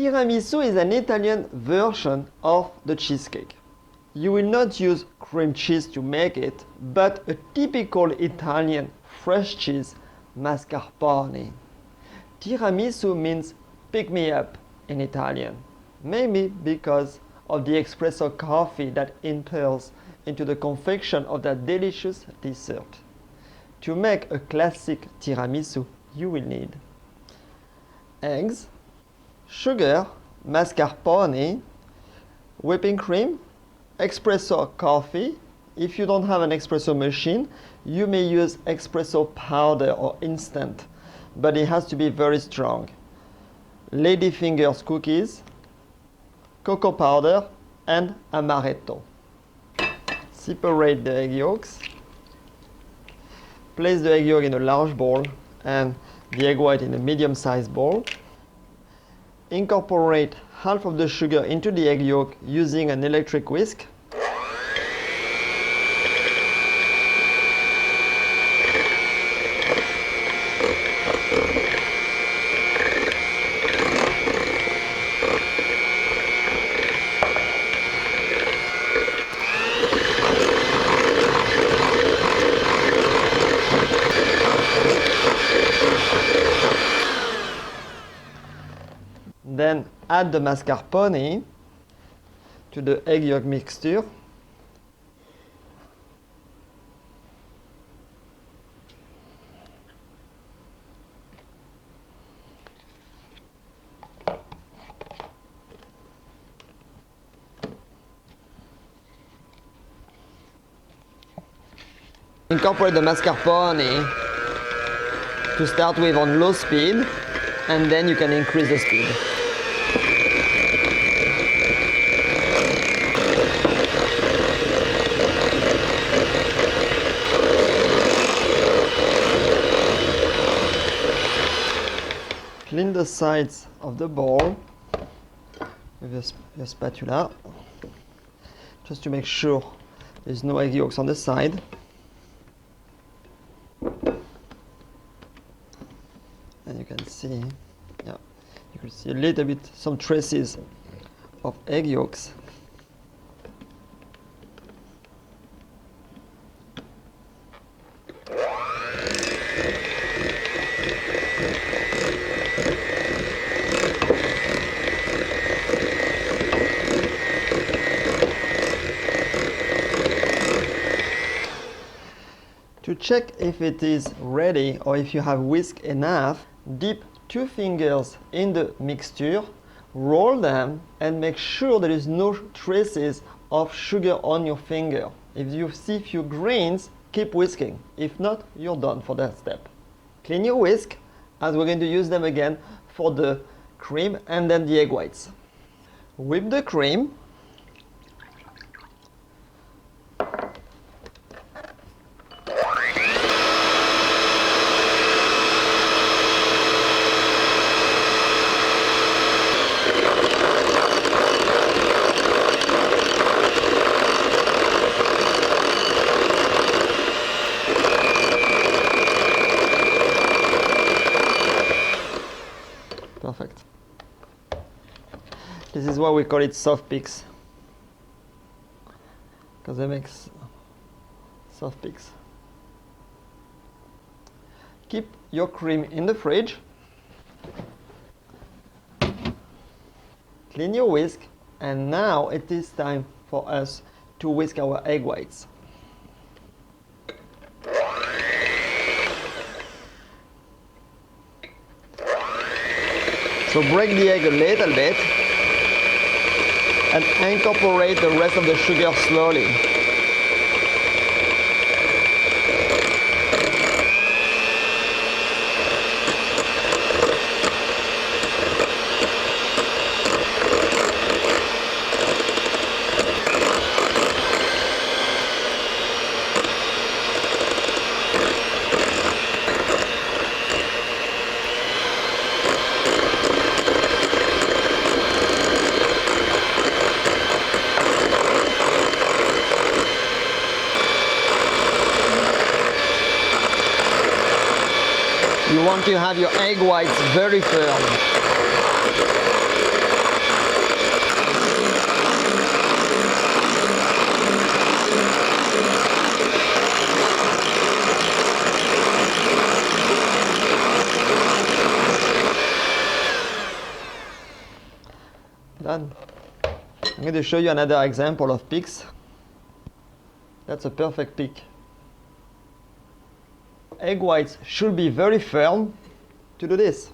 Tiramisu is an Italian version of the cheesecake. You will not use cream cheese to make it, but a typical Italian fresh cheese, mascarpone. Tiramisu means pick me up in Italian, maybe because of the espresso coffee that enters into the confection of that delicious dessert. To make a classic tiramisu, you will need eggs, sugar, mascarpone, whipping cream, espresso coffee. If you don't have an espresso machine, you may use espresso powder or instant, but it has to be very strong. Ladyfingers cookies, cocoa powder, and amaretto. Separate the egg yolks. Place the egg yolk in a large bowl and the egg white in a medium-sized bowl. Incorporate half of the sugar into the egg yolk using an electric whisk. Then add the mascarpone to the egg yolk mixture. Incorporate the mascarpone to start with on low speed, and then you can increase the speed. Clean the sides of the bowl with your spatula, just to make sure there's no egg yolks on the side. And you can see, you can see a little bit, some traces of egg yolks. To check if it is ready or if you have whisked enough, dip 2 fingers in the mixture, roll them, and make sure there is no traces of sugar on your finger. If you see a few grains, keep whisking. If not, you're done for that step. Clean your whisk, as we're going to use them again for the cream and then the egg whites. Whip the cream. Perfect. This is why we call it soft picks, because they make soft picks. Keep your cream in the fridge. Clean your whisk, and now it is time for us to whisk our egg whites. So break the egg a little bit and incorporate the rest of the sugar slowly. You want to have your egg whites very firm. going to show you another example of peaks. That's a perfect peak. Egg whites should be very firm to do this.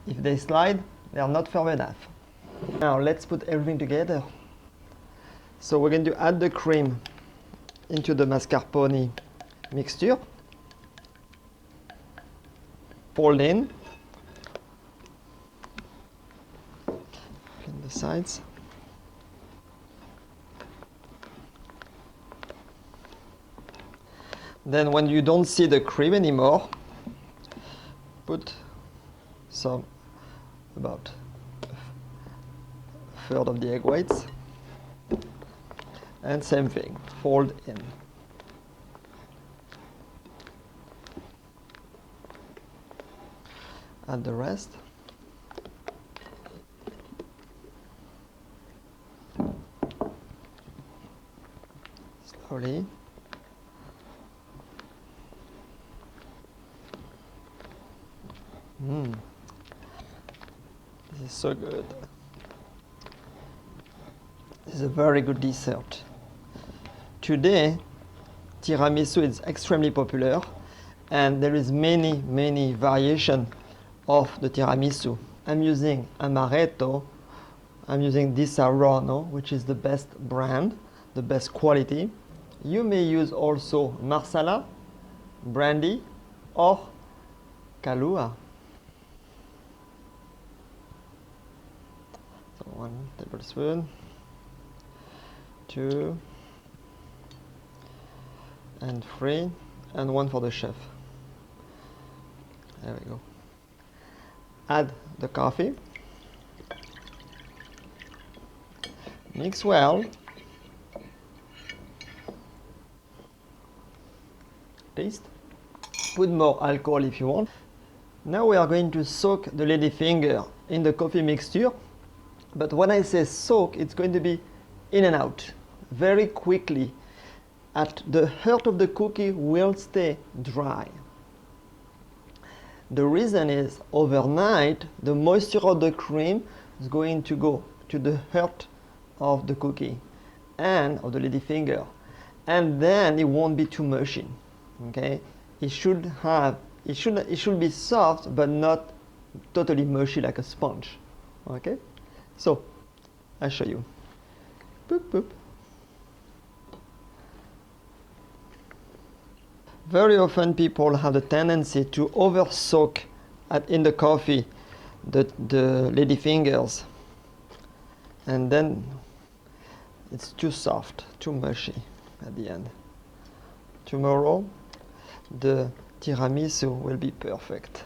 If they slide, they are not firm enough. Now let's put everything together. So we're going to add the cream into the mascarpone mixture. Fold in the sides. Then when you don't see the cream anymore, put some, about a third of the egg whites, and same thing, fold in. Add the rest. Slowly. This is so good. This is a very good dessert. Today, tiramisu is extremely popular, and there is many variations of the tiramisu. I'm using amaretto. I'm using Di Saronno, which is the best brand, the best quality. You may use also marsala, brandy, or Kahlua. So 1 tablespoon, 2, and 3, and 1 for the chef. There we go. Add the coffee. Mix well. Taste. Put more alcohol if you want. Now we are going to soak the ladyfinger in the coffee mixture. But when I say soak, it's going to be in and out very quickly. At the heart of the cookie will stay dry. The reason is overnight the moisture of the cream is going to go to the heart of the cookie and of the ladyfinger, and then it won't be too mushy. Okay, it should be soft but not totally mushy like a sponge. Okay, so I'll show you. Boop, boop. Very often people have the tendency to over soak in the coffee the ladyfingers, and then it's too soft, too mushy at the end. Tomorrow the tiramisu will be perfect.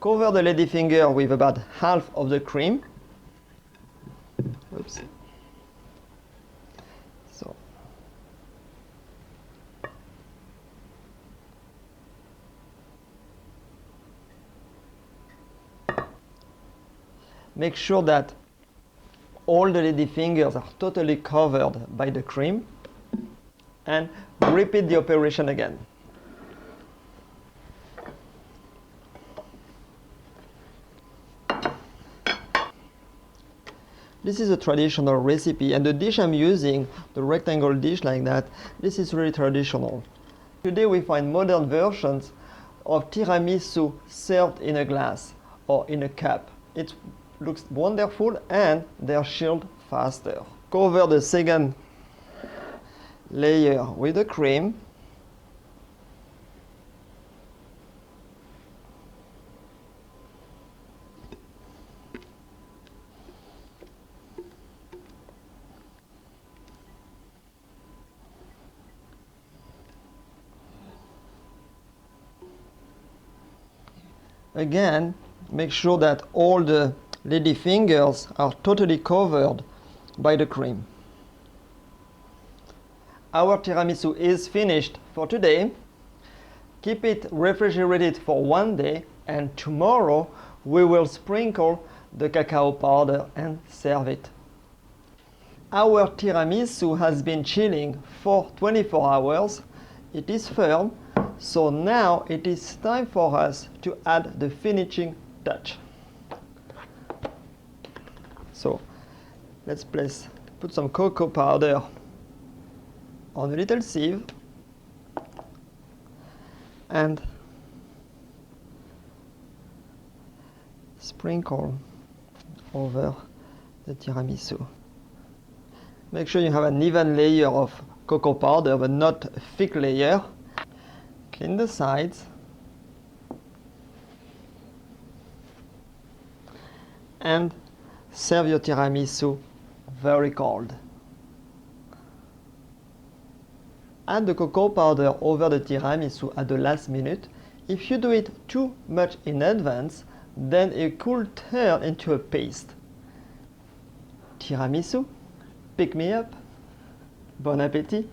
Cover the ladyfinger with about half of the cream. Oops. So. Make sure that all the ladyfingers are totally covered by the cream, and repeat the operation again. This is a traditional recipe, and the dish I'm using, the rectangle dish like that, this is really traditional. Today we find modern versions of tiramisu served in a glass or in a cup. It looks wonderful and they're chilled faster. Cover the second layer with the cream. Again, make sure that all the ladyfingers are totally covered by the cream. Our tiramisu is finished for today. Keep it refrigerated for 1 day, and tomorrow we will sprinkle the cacao powder and serve it. Our tiramisu has been chilling for 24 hours. It is firm, So now it is time for us to add the finishing touch. So let's put some cocoa powder on a little sieve and sprinkle over the tiramisu. Make sure you have an even layer of cocoa powder, but not a thick layer. Clean the sides. And serve your tiramisu very cold. Add the cocoa powder over the tiramisu at the last minute. If you do it too much in advance, then it could turn into a paste. Tiramisu, pick me up. Bon appétit!